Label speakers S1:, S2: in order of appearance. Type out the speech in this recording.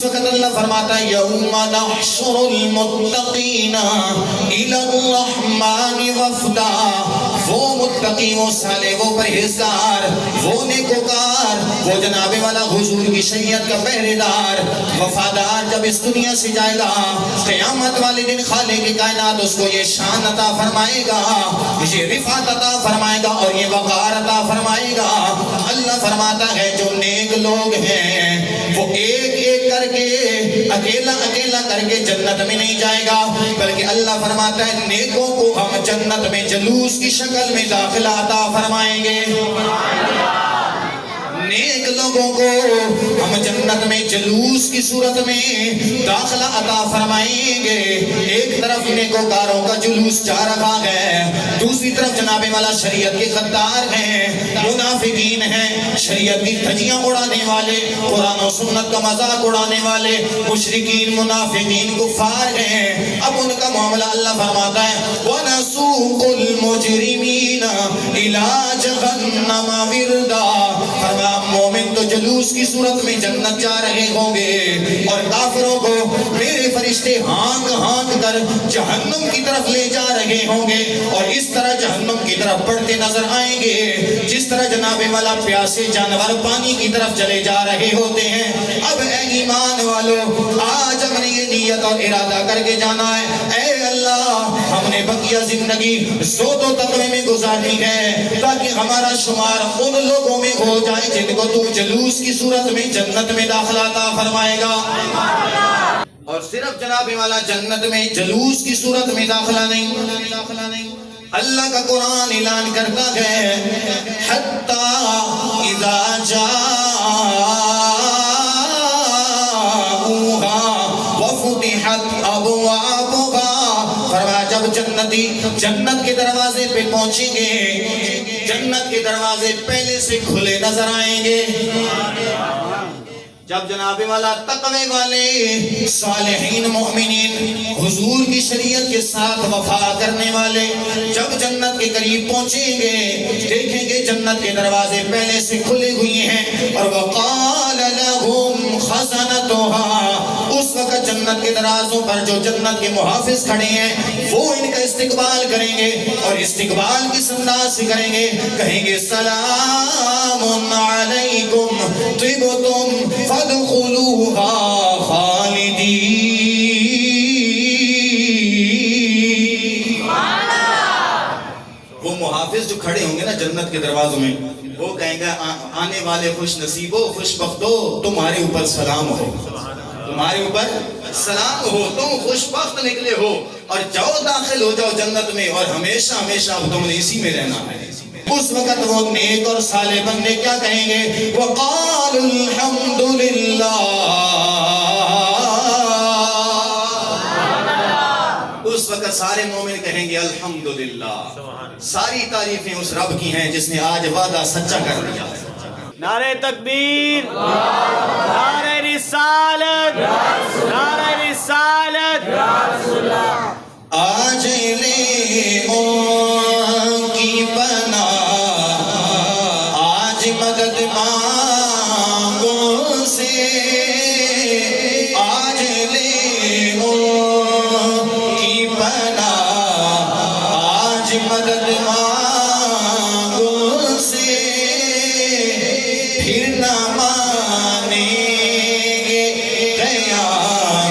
S1: وقت اللہ فرماتا ہے یوم نحشر المتقین الی الرحمن وفدا، وہ متقی، وہ صالح، وہ پرہیزگار، وہ نیکوکار، وہ جناب والا حضور کی شریعت کا پہرے دار، وفادار جب اس دنیا سے جائے گا قیامت والے دن خالق کائنات اس کو یہ شان عطا فرمائے گا، یہ رفعت عطا فرمائے گا اور یہ وقار عطا فرمائے گا۔ اللہ فرماتا ہے جو نیک لوگ ہیں وہ ایک ایک کر کے اکیلا اکیلا کر کے جنت میں نہیں جائے گا، بلکہ اللہ فرماتا ہے نیکوں کو ہم جنت میں جلوس کی شکل میں داخلہ عطا فرمائیں گے، نیک لوگوں کو ہم جنت میں جلوس کی صورت میں داخلہ عطا فرمائیں گے۔ ایک طرف نیکوکاروں کا جلوس جا رہا ہے، دوسری طرف جناب والا شریعت کے غدار ہیں، منافقین ہیں، شریعت کی دھجیاں اڑانے والے، قرآن و سنت کا مذاق اڑانے والے، مشرکین، منافقین، کفار ہیں۔ اب ان کا معاملہ اللہ فرماتا ہے وَنَسُوقُ الْمُجْرِمِينَ إِلَىٰ جَهَنَّمَ وِرْدًا۔ مومن تو جلوس کی صورت میں جنت جا رہے ہوں گے اور کافروں کو میرے فرشتے ہانک ہانک کر جہنم کی طرف لے جا رہے ہوں گے، اور اس طرح جہنم کی طرف بڑھتے نظر آئیں گے جس طرح جناب والا پیاسے جانور پانی کی طرف چلے جا رہے ہوتے ہیں۔ اب اے ایمان والو، آج ہم نے یہ نیت اور ارادہ کر کے جانا ہے، اے اللہ ہم نے بقیہ زندگی زود و تقوی میں گزارنی ہے تاکہ ہمارا شمار ان لوگوں میں ہو جائے جن کو تو جلوس کی صورت میں جنت میں داخلہ عطا فرمائے گا۔ اور صرف جناب والا جنت میں جلوس کی صورت میں داخلہ نہیں، اللہ کا قرآن اعلان کرتا ہے حتی اذا جاؤہا وفتحت ابوابہا، فرمایا جب جنتی جنت کے دروازے پہ پہنچیں گے، جنت کے دروازے پہلے سے کھلے نظر آئیں گے۔ جب جناب والا تقوی والے صالحین مومنین حضور کی شریعت کے ساتھ وفا کرنے والے جب جنت کے قریب پہنچیں گے، دیکھیں گے جنت کے دروازے پہلے سے کھلے ہوئے ہیں، اور وقال لهم خزنتها، اس وقت جنت کے دروازوں پر جو جنت کے محافظ کھڑے ہیں وہ ان کا استقبال کریں گے، اور استقبال کس انداز سے کریں گے؟ کہیں گے سلام علیکم طبتم فادخلوها خالدین۔ وہ محافظ جو کھڑے ہوں گے نا جنت کے دروازوں میں، وہ کہیں گے آنے والے خوش نصیبو، خوش بختو، تمہارے اوپر سلام ہو، تمہارے اوپر سلام ہو، تم خوش بخت نکلے ہو، اور جاؤ داخل ہو جاؤ جنت میں، اور ہمیشہ ہمیشہ تم نے اسی میں رہنا ہے۔ اس وقت وہ نیک اور صالح بندے کیا کہیں گے؟ وَقَالُوا الْحَمْدُ لِلَّهِ، اس وقت سارے مومن کہیں گے الحمدللہ، ساری تعریفیں اس رب کی ہیں جس نے آج وعدہ سچا کر دیا ہے۔
S2: نعرہ تکبیر، نعرہ رسالت، نعرہ رسالت،
S1: آج لے ان کی پناہ، آج مدد مانگوں سے، آج لے ان کی پناہ، آج مدد مانگوں سے، پھر نہ مانیں گے قیامت